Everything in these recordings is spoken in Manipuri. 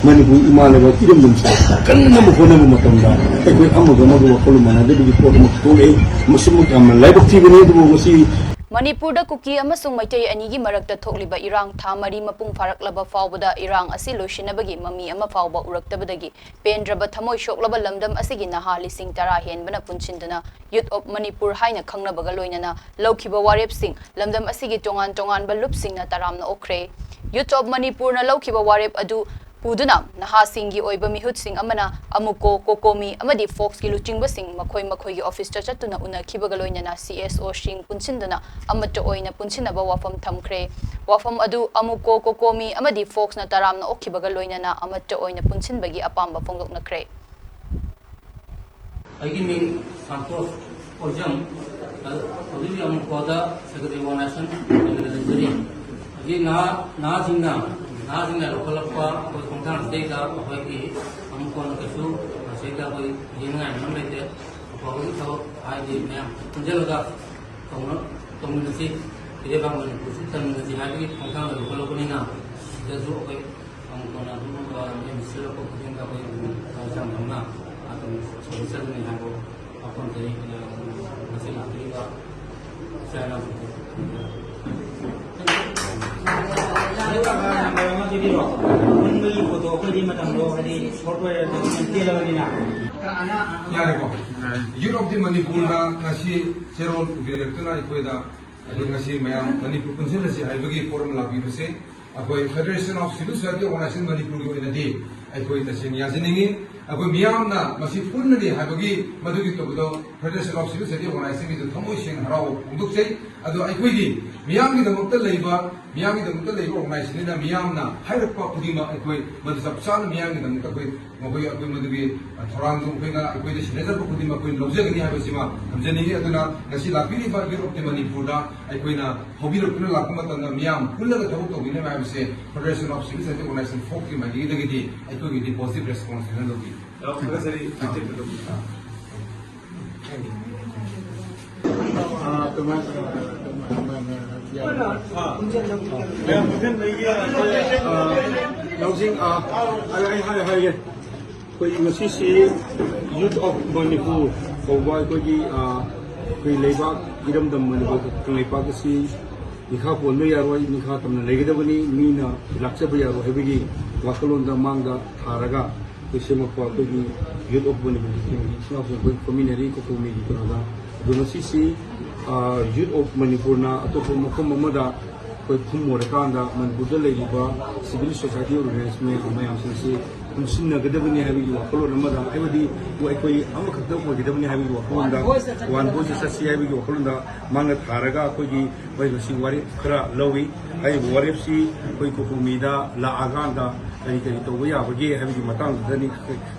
Manipur imalaba iram kanna mo hona mo matamda ay amaga wakol manade bi ko mo tole masumuk am laibak tibani du masi Manipurda kuki amasung maitai anigi marakta thokliba irang thamari mapung faraklaba fawbada irang asi loishinabagi mami ama fawba uraktabadagi pendraba thamoi shoklaba lamdam asigi naha lising tara henbana punchindana youth of Manipur haina khangnabaga loinana laukhiba warep sing lamdam asigi tongan ba lup singna taramna okre youth of Manipur na laukhiba warep adu Puduna, Naha Singi Oiba Mihut Sing Amana, Amuko, Kokomi, Amadi Fox Kiluching Basing, Makoi Office Chatuna Una Kibagaloina, CSO Shing Punchindana, Amato Oina Punchinaba Wafam Tamkre, Wafam Adu, Amuko, Kokomi, Amadi Fox Nataram, Okibagaloina, Amato Oina Punchinbagi, Apamba Pongok Nakre. I give me Santos or Jam, Olivia Mukoda, Secretary One Nation, again, Nazina. Nazina Lokalapa, Kontan Data, Hawaii, Amukon Kasu, Sega, Yena, and Namate, Pavito, ID, Mam, Jelaga, Community, Evan, Pusitan, the Hadi, Kontan, Lokalina, the Zoo, Amukona, and Silako, Samana, and certainly have upon the Masila, Sana. Youth of the Manipur ngasi serol direktuna ikoida ngasi mayam Manipur Consultancy haibagi forum labi bese akoi Federation of Civil Society Organization Manipur ko inadi akoi tasin yajiningi akoi miyam na masi punni haibagi madugi to Federation of Civil Society Organization is thamoi sing harau unduk sei ado akoi di miyam gi damukta leiba organization na miyam na hairpa pudima akoi madu sabsan miyam gi damukta koi makoi akoi madugi thorang dung pena akoi de sinejar ko pudima koi lobjagani haibasima hamjani aduna ngasi lapiri ba Youth of the Manipur da akoi na hobby ro kuna lakuma tan miyam kullaga thabuk to bine haibase Federation of Civil Society Organization folk ki magi dagidi akoi gi positive response na logi Youth of Manipur kawai kogi koi lebak iram dam Manipur kanglepak si nikha polme yaroi nikha tamna legedabani mina lakchaba yaro hebigi wakalonda mangda tharaga kusema kwa kogi Youth of Manipur sina koi community ko community kana da si Youth of Manipur na atopo makom mamada koi khumore kanda Manipur da leiba civil society organization mayam sinse kunsinna gadabani habi wakalo namada ebadi koi amakakta ko gadabani habi wakalonda wan boji sasi habi wakalonda manga tharaga kogi bai basi wari khara lawi ai wari si koi ko umida la aganda kari to ya bagi habi matang dani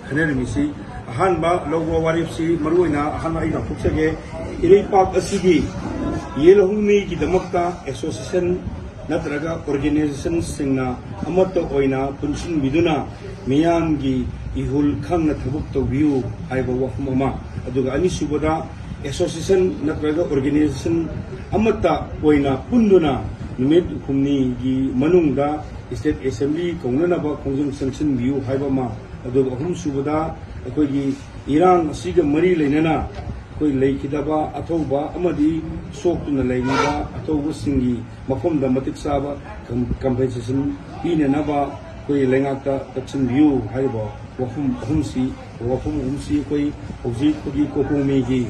khaner misi ahanba logo wari si maruina ahan ai na fuksege irei pak asigi yelahumi ki damakta association natraga organization singna amato oina punshin miduna miyamgi ihul khangna thabuk to view aiba wafmama aduga ani subada association natraga organization amata oina punduna numit khumni gi manungda state assembly kongnana ba kongjung sanction view haiba ma aduga hum subada akoi gi iran asiga mari leinana koi leikidaba athoba amadi soktuna leiniba athoba singi makomda matik saba compensation ine naba koi lengakta taksin view haiba wafum humsi koi hoji kogi kokomi gi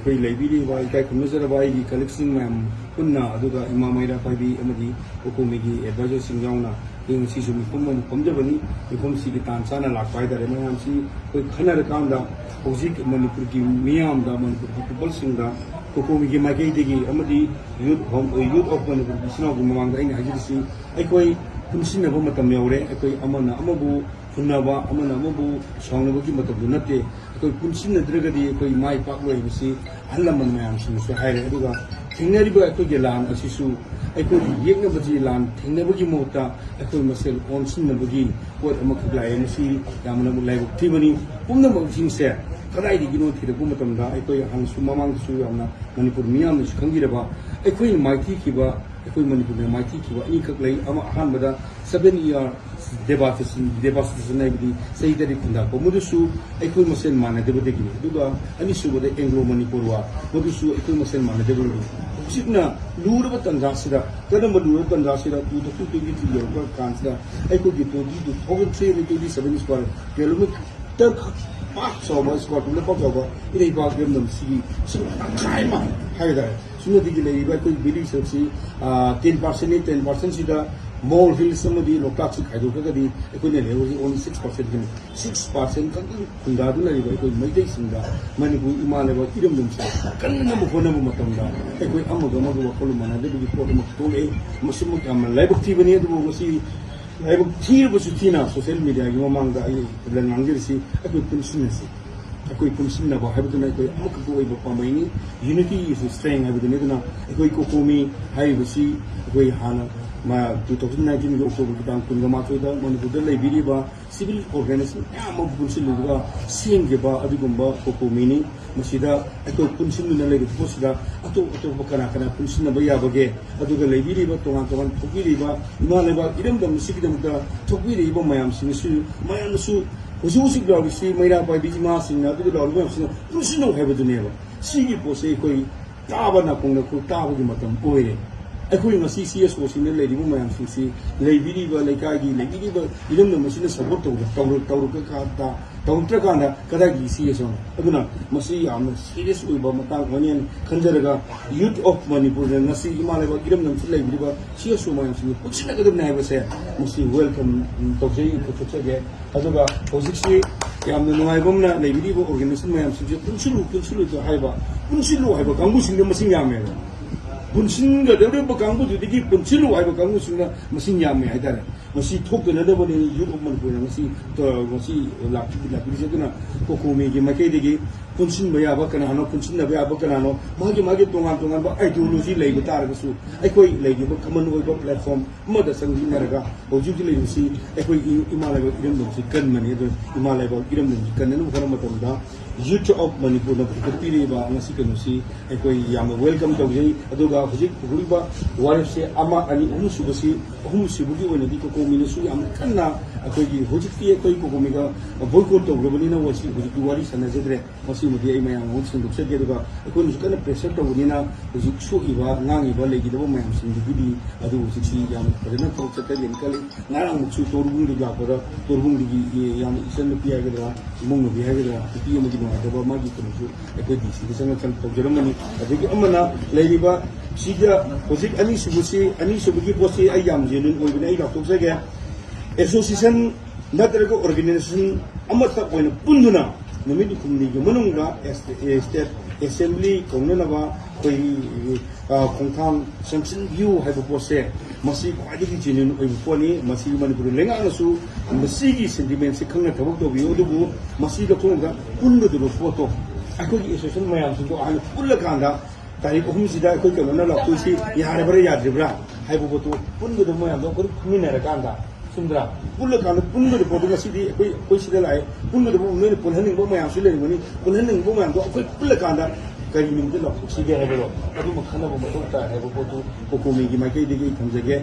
koi leibiri ba kai kumezara ba gi collection mam kunna aduga imamaira paibi amadi kokomi gi advisor singyauna ing si sumi kumon komjabani ikom si ki tansana lakpai dare mayam si koi khanar kanda hoji Manipur ki miyam da Manipur ki people singda kokomi gi magai degi amadi youth of Manipur bisna gu mamang da ing hajisi ai koi kunsinna ba matam yaure ai koi amana amabu kunaba amana amabu songnaba gi matam dunate koi kunsinna dragadi koi mai pakloi bisi halaman mayam sin so haire aduga thingnari ba koi ge lan asisu ai yekna baji lan thingnaba gi mota ai masel onsinna bagi pot amak lai masi yamna mulai bukti bani pumna mawjing se kadai di gino thira bu matam da ai hang su mamang su yamna Manipur miyam su khangi ba ai maiti ki ba ꯑꯩꯈꯣꯏ ꯃꯅꯤꯄꯨꯔꯗ ꯃꯥꯏꯊꯤꯈꯤꯕ ꯑꯅꯤꯈꯛ ꯂꯩ ꯑꯃ ꯑꯍꯥꯟꯕꯗ 7 year devastation ꯍꯥꯏꯕꯗꯤ ꯆꯍꯤ 8 ꯈꯨꯟꯗꯥꯛꯄ ꯃꯗꯨꯁꯨ ꯑꯩꯈꯣꯏ ꯃꯁꯦꯟ ꯃꯥꯟꯅꯗꯕꯗꯒꯤꯅꯤ ꯑꯗꯨꯒ ꯑꯅꯤꯁꯨꯕꯗ ꯑꯦꯡꯒ꯭ꯂꯣ ꯃꯅꯤꯄꯨꯔ ꯋꯥꯔ ꯃꯗꯨꯁꯨ ꯑꯩꯈꯣꯏ ꯃꯁꯦꯟ ꯃꯥꯟꯅꯗꯕꯗꯒꯤꯅꯤ ꯍꯧꯖꯤꯛꯅ ꯂꯨꯔꯕ ꯇꯟꯖꯥꯁꯤꯗ ꯀꯔꯝꯕ ꯂꯨꯔꯕ ꯇꯟꯖꯥꯁꯤꯗ 2023 ꯌꯧꯔꯛꯄ ꯀꯥꯟꯁꯤꯗ ꯑꯩꯈꯣꯏꯒꯤ 2327 ꯁ꯭ꯀ꯭ꯋꯥꯔ ꯀꯤꯂꯣꯃꯤꯇꯔ पाक चौबा स्क्वाड में पाक चौबा इन्हें पाक गेम नम सी चाय मा है इधर सुनो दिखी ले इबार कोई बिली सबसे 10% नहीं 10% सीधा मॉल हिल समझी लोकल से खाई दोगे कभी कोई नहीं ले वो only 6% की 6% का कुंडा तो नहीं भाई कोई मज़े सिंगा मनी कोई ईमान है वो इधम नम से कन्ने नम खोने में मतम दा कोई अमगो वो कोलो मना दे भी कोट मत तो ले मशीन में क्या मन लाइव थी बनी है तो वो मसी लाइव थी बस थी ना सोशल मीडिया की वो मांगता है लंगांगे सी कोई पुलिस से कोई पुलिस ना वो है तो नहीं कोई अमुक कोई बप्पा महीने यूनिटी इज स्ट्रेंग है तो नहीं तो ना कोई कोकोमी है बसी कोई हाना मा 2019 के अक्टूबर की तांग कुंगा माचोदा मणिपुर ले बिरीबा सिविल ऑर्गेनाइजेशन याम पुलिस लुगा सेंग के बा अदिगुंबा कोकोमी ने मसीदा अतो पुलिस लुना ले पोसिदा अतो बकना कना पुलिस न बया बगे अदुगा ले बिरीबा तोंगान तोंगान थोबिरीबा इमा लेबा इदम दम सिगिदमदा थोबिरीबा मयाम सिनसु मयामसु हुजूसिक लाउसी मैरा पाइबी इमा सिंना अदुगा लाउबा सिना पुलिस नो हैबदुनेबा सिगी पोसे कोई ताबा ना कोंग को ताबगी मतम ओइरे अखोई मसी सीएस ओसिने लेरिबो मयाम सिंसी लेबिरीबा लेकागी लेबिरीबा इदम न मसिना सपोर्ट तौर का तौत्र काना कदागी सीएस ओन अदुना मसी याम सीरियस ओइबा मतांग वनियन खंजरगा यूथ ऑफ मणिपुर नसी इमालेबा इदम न लेबिरीबा सीएस मयाम सिंग पुछना कदम नायबसे मसी वेलकम तौजै पुछगे अदुगा होजिक्सी याम नुआइबमना लेबिरीबा ऑर्गेनाइजेशन मयाम सिंग पुनसिलु तो हाइबा पुनसिलु हाइबा कांगु सिंग मसिंग यामे पुनसिंगा देवदेव कांगु दुदिगी पुनसिलु हाइबा कांगु सिंगा मसिंग यामे हाइदारे मसी थोकदनदबनि यूथ ऑफ मणिपुर मसी तो मसी लापि जदना कोकोमी की मकेदिगी पुनसिन बयाबा कनानो पुनसिन बयाबा कनानो मागे तोंगान बा आइडियोलॉजी लेबा तारगसु अखोई लेगिबा कमन ओइबा प्लेटफॉर्म मदा संगिनरगा होजुजि लेबसी अखोई इमालेबा इरम दमसी कनमनि अदो इमालेबा इरम दमसी कननु खरा मतमदा यूथ ऑफ मणिपुर न पुकतिरेबा ngasi कनुसी अखोई याम वेलकम तौजै अदुगा हुजिक हुरिबा वारसे अमा अनि अहु सुबसी अहु सुबुगी ओनदि कोकोमिनसु याम कन्ना अखोई हुजिकति अखोई कोकोमिगा बोयकॉट तौरबनिना वसी हुजिक वारी सनजद्रे मसी मुदी आई मयाम होन सिंदुक्सगे दुगा अखोई नुकन प्रेशर तौबनिना हुजिक सोइबा नांगिबा लेगिदबो मयाम सिंदुगिदि अदु हुजिकसी याम फजना तौचते लेनकल नारांग मुक्सु तोरबुंग दिगा परा तोरबुंग दिगी याम इसन पियागदरा मुंग बियागदरा पी अमगी मादबा मागी कनुसु अखोई दिसी बिसंग चल तौजरमनि अदगी अमना लेरिबा सिगा हुजिक अनि सुबुगी पोसी आई याम जेनुन ओइबने आई लाक्तोजगे एसोसिएशन नत्रगो ऑर्गेनाइजेशन अमता ओइना पुंदुना नुमित खुमनीगे मनुंगा स्टेट असेंबली कौननबा कोई खोंथाम सेंक्शन व्यू हाइबो पोसे मसी क्वाइदगी जेनुन ओइबो पोनी मसी मणिपुर लेंगानसु मसीगी सेंटिमेंट से खंगना थबक तो बियो दुबु मसी लखोंगा पुंदुदु फोटो अखोगी एसोसिएशन मयाम सिंगो आन पुल्लकांदा तारीख अहमसिदा अखोई कमना लाक्तोसी यारबरा याद्रिब्रा हाइबो फोटो पुंदुदु मयाम को खुमिनरकांदा सुंदरा पुल्लकांदा पुंदुदु फोटो गसिदी अखोई सिदा लाए पुंदुदु नोने पुनहनिंगबो मयाम सिलेंगनि पुनहनिंगबो मयाम दो अखोई पुल्लकांदा कई मिंग लाक्तोसीगे हाइबो अदु मखनबो मतोता हाइबो फोटो कोकोमी की माइकैदिगी थमजगे